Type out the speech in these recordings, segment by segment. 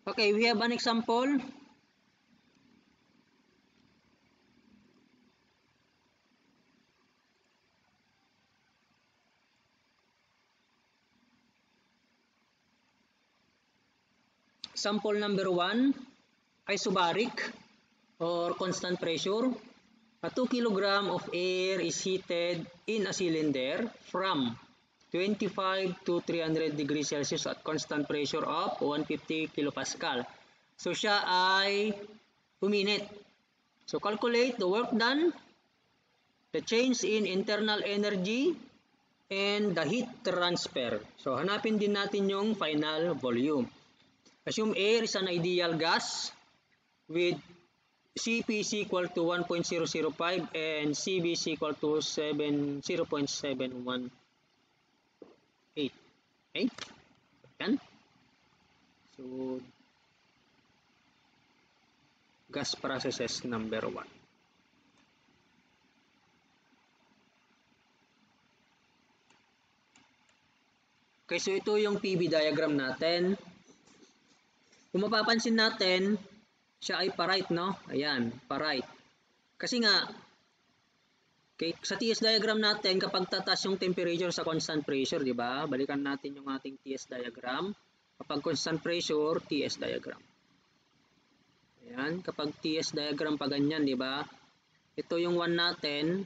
Okay, we have an example. Sample number 1, isobaric or constant pressure. A 2 kg of air is heated in a cylinder from 25 to 300 degrees Celsius at constant pressure of 150 kilopascal. So siya ay uminit. So calculate the work done, the change in internal energy, and the heat transfer. So hanapin din natin yung final volume. Assume air is an ideal gas with Cp is equal to 1.005 and Cv is equal to 0.718. Okay? Yan. So, gas processes number 1. Okay, so ito yung PV diagram natin. Kung mapapansin natin, siya ay pa-right, no? Ayan, pa-right. Kasi nga, okay, sa TS diagram natin, kapag tataas yung temperature sa constant pressure, di ba? Balikan natin yung ating TS diagram. Kapag constant pressure, TS diagram. Ayan, kapag TS diagram pa ganyan, di ba? Ito yung 1 natin.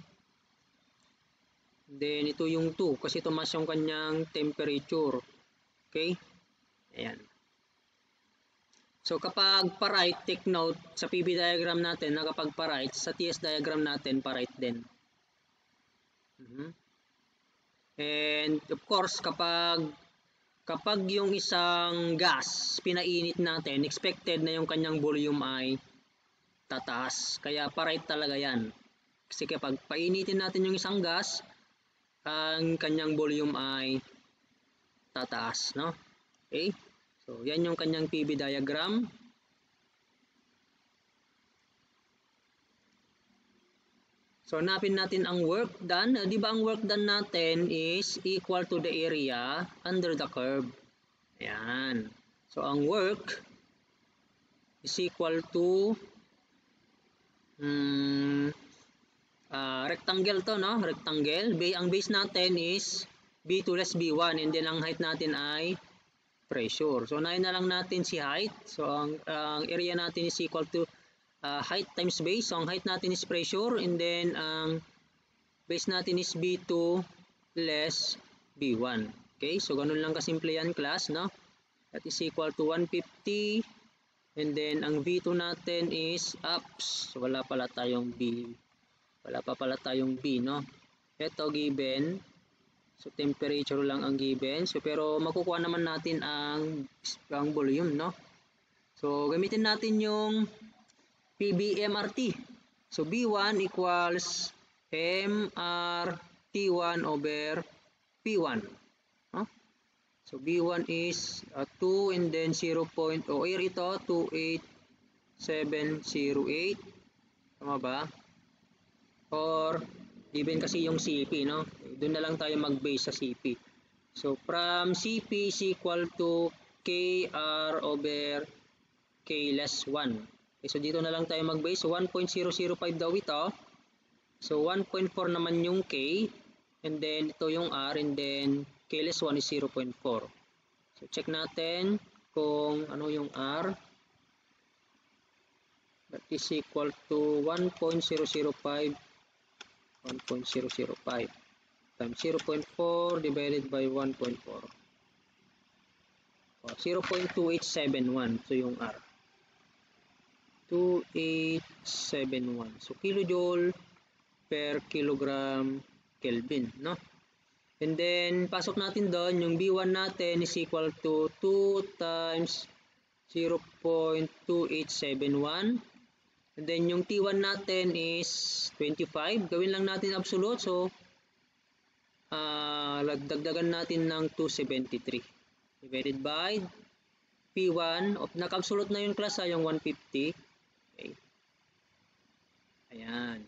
Then, ito yung 2 kasi tumaas yung kanyang temperature. Okay? Ayan. So, kapag pa-right, take note, sa PV diagram natin na kapag pa-right, sa TS diagram natin, pa-right din. And, of course, kapag yung isang gas, pinainit natin, expected na yung kanyang volume ay tataas. Kaya pa-right talaga yan. Kasi kapag painitin natin yung isang gas, ang kanyang volume ay tataas, no? Okay? So, yan yung kanyang PV diagram. So, hanapin natin ang work done. Di ba ang work done natin is equal to the area under the curve. Ayan. So, ang work is equal to rectangle to, no? Rectangle. Ang base natin is B2 less B1 and then ang height natin ay pressure. So, unahin na lang natin si height. So, ang area natin is equal to height times base. So, ang height natin is pressure and then ang base natin is B2 less B1. Okay? So, ganun lang kasimple yan, class, no? That is equal to 150 and then ang V2 natin is ups. So, wala pala tayong B. Wala pa pala tayong B, no? Ito, given. So, temperature lang ang given. So, pero makukuha naman natin ang volume, no? So, gamitin natin yung PBMRT. So, B1 equals MRT1 over P1. No? So, B1 is 2 and then 0. Air ito, 28708. Tama ba? Or given kasi yung CP, no? Doon na lang tayo mag-base sa CP. So, from CP is equal to KR over K less 1. Okay, so, dito na lang tayo mag-base. So, 1.005 daw ito. So, 1.4 naman yung K. And then, ito yung R. And then, K less 1 is 0.4. So, check natin kung ano yung R. That is equal to 1.005 times 0.4 divided by 1.4. 0.2871. So, yung R. 2871. So, kilojoule per kilogram Kelvin, no? And then, pasok natin doon, yung B1 natin is equal to 2 times 0.2871. And then, yung T1 natin is 25. Gawin lang natin absolute. So, dagdagan natin ng 273. Divided by P1. Naka-absolute na yung class, yung 150. Okay. Ayan.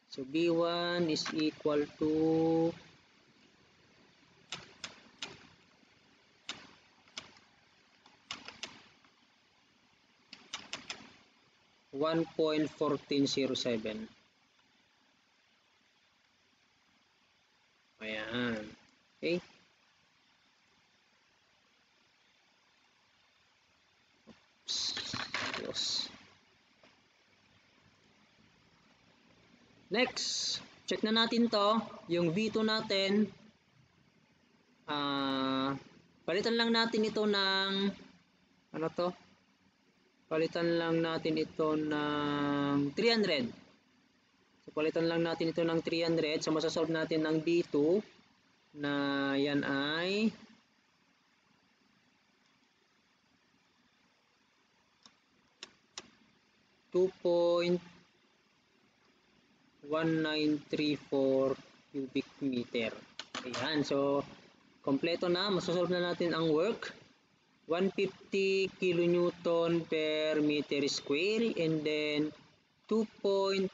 So, B1 is equal to 2 1.1407. Ayan. Okay. Close. Next, check na natin to, yung V2 natin. Palitan lang natin ito ng ano to? Palitan lang natin ito ng 300. So palitan lang natin ito ng 300. So masasolve natin ng V2 na yan ay 2.1934 cubic meter. Ayan, so kompleto na, masosolve na natin ang work. 150 kilonewton per meter square, and then 2.1934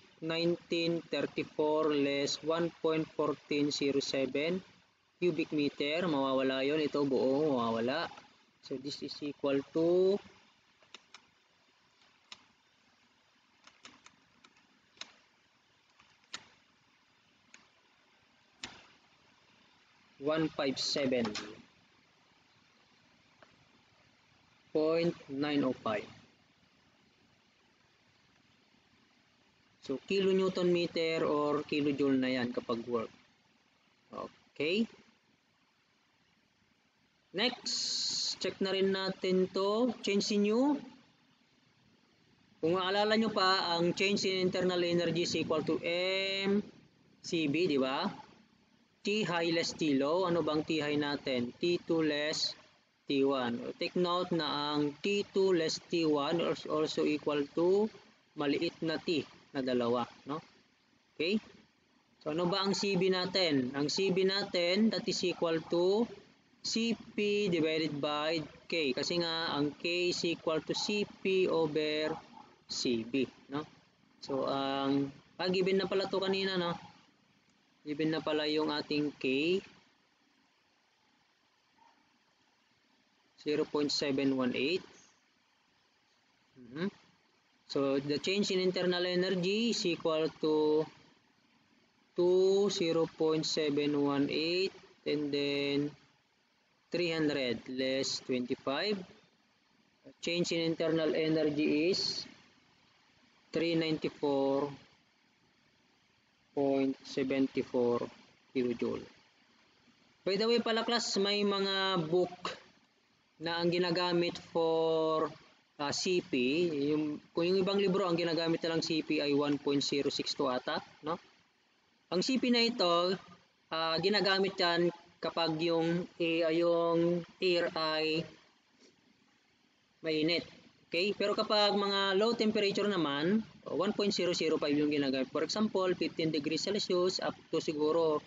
less 1.1407 cubic meter. Mawawala yon, ito buo mawawala. So this is equal to 157.905. So kilonewton meter or kilojoule na yan kapag work. Okay. Next, check na rin natin to, change in U. Kung maalala nyo pa, ang change in internal energy is equal to mCB, di ba? T high less T low. Ano bang T high natin? T2 less T1. Take note na ang T2 less T1 is also equal to maliit na T na dalawa, no? Okay? So ano ba ang CB natin? Ang CB natin, that is equal to CP divided by K. Kasi nga ang K is equal to CP over CB, no? So given na pala to kanina, no? Given na pala yung ating K, 0.718. So the change in internal energy is equal to 0.718 and then 300 less 25. Change in internal energy is 394.74 kilojoule. By the way pala class, may mga book na ang ginagamit for CP, kung yung ibang libro ang ginagamit na lang CP ay 1.062 ata, no? Ang CP na ito, ginagamit yan kapag yung air ay mainit. Okay? Pero kapag mga low temperature naman, 1.005 yung ginagamit. For example, 15 degrees Celsius up to 40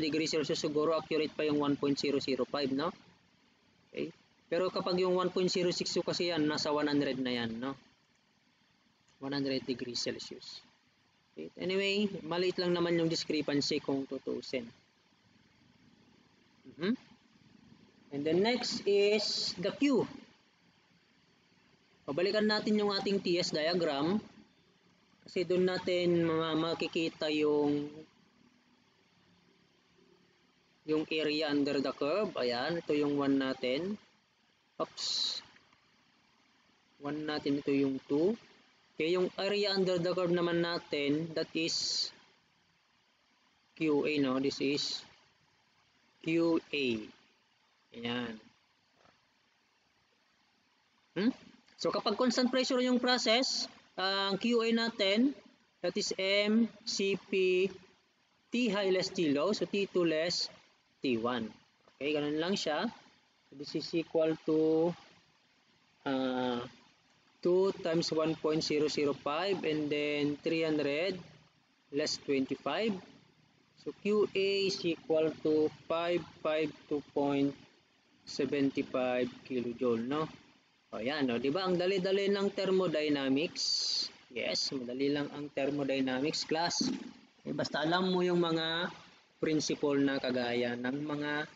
degrees Celsius, siguro accurate pa yung 1.005, no? Okay? Pero kapag yung 1.062 kasi yan, nasa 100 na yan, no? 100 degrees Celsius. Okay? Anyway, maliit lang naman yung discrepancy kung tutusin. And then next is the Q. Pabalikan natin yung ating TS diagram. Kasi doon natin makikita yung area under the curve. Ayan, ito yung 1 natin. Oops. 1 natin, ito yung 2. Okay, yung area under the curve naman natin, that is QA, no? This is QA. Ayan. So kapag constant pressure yung process, ang QA natin, that is mCP T high less T low, so T2 less T1. Okay, ganun lang siya. So this is equal to 2 times 1.005 and then 300 less 25. So QA is equal to 552.75 kilojoule, no? O yan, no? Diba ang dali-dali ng thermodynamics? Yes, madali lang ang thermodynamics class. Basta alam mo yung mga principle na kagaya ng mga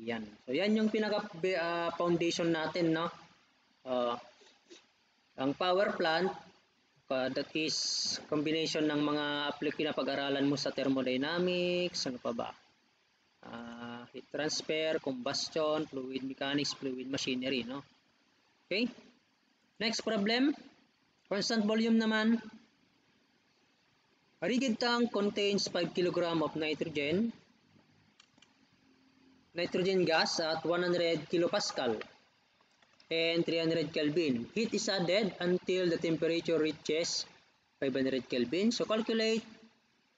yan. So yan yung pinaka foundation natin, no? Ang power plant, That is combination ng mga pinapag-aralan mo sa thermodynamics, ano pa ba? Heat transfer, combustion, fluid mechanics, fluid machinery, no? Okay? Next problem, constant volume naman. A rigid tank contains 5 kg of nitrogen gas at 100 kilopascal and 300 Kelvin. Heat is added until the temperature reaches 500 Kelvin. So calculate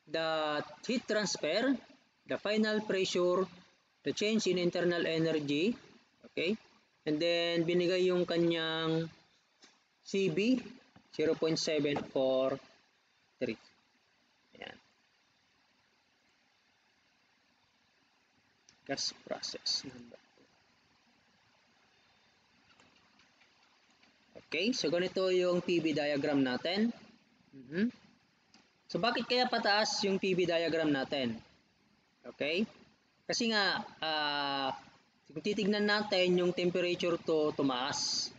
the heat transfer, the final pressure, the change in internal energy, okay? And then binigay yung kanyang CB 0.743. Ayan. Gas process number 2. Okay, so ganito yung PV diagram natin. So bakit kaya pataas yung PV diagram natin? Okay? Kasi nga, kung titignan natin yung temperature to tumaas.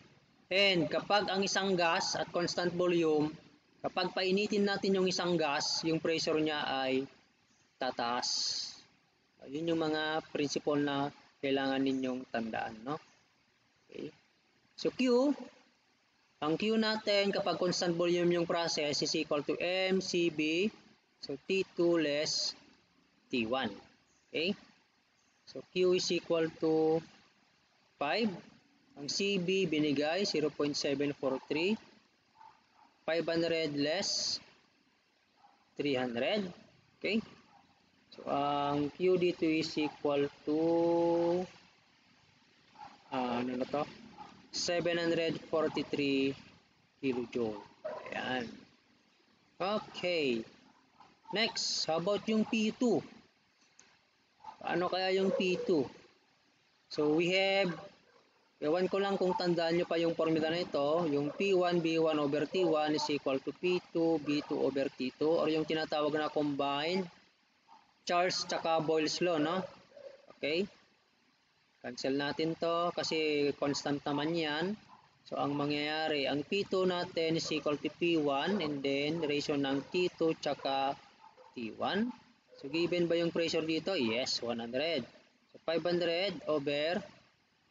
And kapag ang isang gas at constant volume, kapag painitin natin yung isang gas, yung pressure niya ay tataas. Yun yung mga principle na kailangan ninyong tandaan, no? Okay. So Q, ang Q natin kapag constant volume yung process is equal to mCB, so T2 less T1. Okay? So Q is equal to 5. Ang CB binigay 0.743. 500 less 300. Okay? So ang Q dito is equal to ano na to? 743 kilojoule. Ayan. Okay. Next, how about yung P2? Paano kaya yung P2? So we have, ewan ko lang kung tandaan nyo pa yung formula na ito, yung P1 B1 over T1 is equal to P2 B2 over T2, or yung tinatawag na combined Charles tsaka Boyle's law, no? Okay? Cancel natin to kasi constant naman yan. So ang mangyayari, ang P2 natin is equal to P1 and then ratio ng T2 tsaka T1. So given ba yung pressure dito? Yes, 100. So 500 over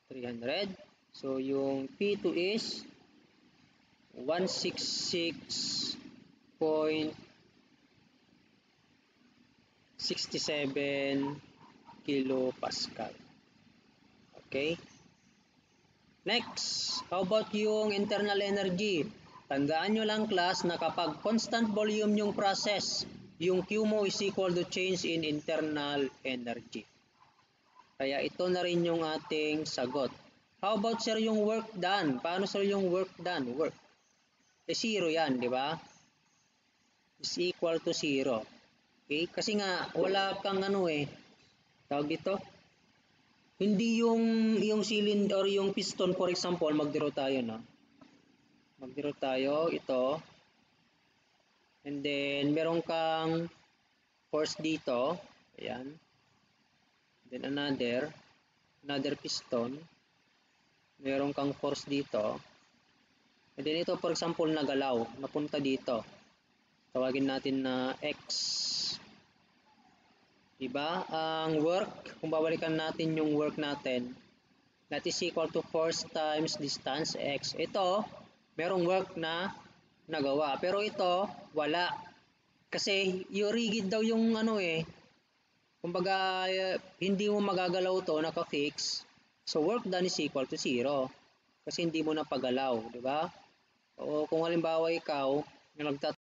300. So yung P2 is 166.67 kilopascal. Okay? Next, how about yung internal energy? Tandaan nyo lang class na kapag constant volume yung process, yung Q mo is equal to change in internal energy. Kaya ito na rin yung ating sagot. How about sir yung work done? Paano sir yung work done? Work. Zero yan, di ba? Is equal to 0. Okay? Kasi nga, wala kang tawag dito? Hindi yung cylinder or yung piston, for example, mag-draw tayo, no? Mag-draw tayo, ito. And then, meron kang force dito. Ayan. Then another piston. Meron kang force dito. And then ito, for example, nagalaw. Napunta dito. Tawagin natin na X. Diba? Ang work, kung babalikan natin yung work natin, that is equal to force times distance x. Ito, merong work na nagawa. Pero ito, wala. Kasi yung rigid daw yung kumbaga, hindi mo magagalaw to, naka-fix. So work done is equal to 0. Kasi hindi mo napagalaw, di ba? O kung halimbawa ikaw,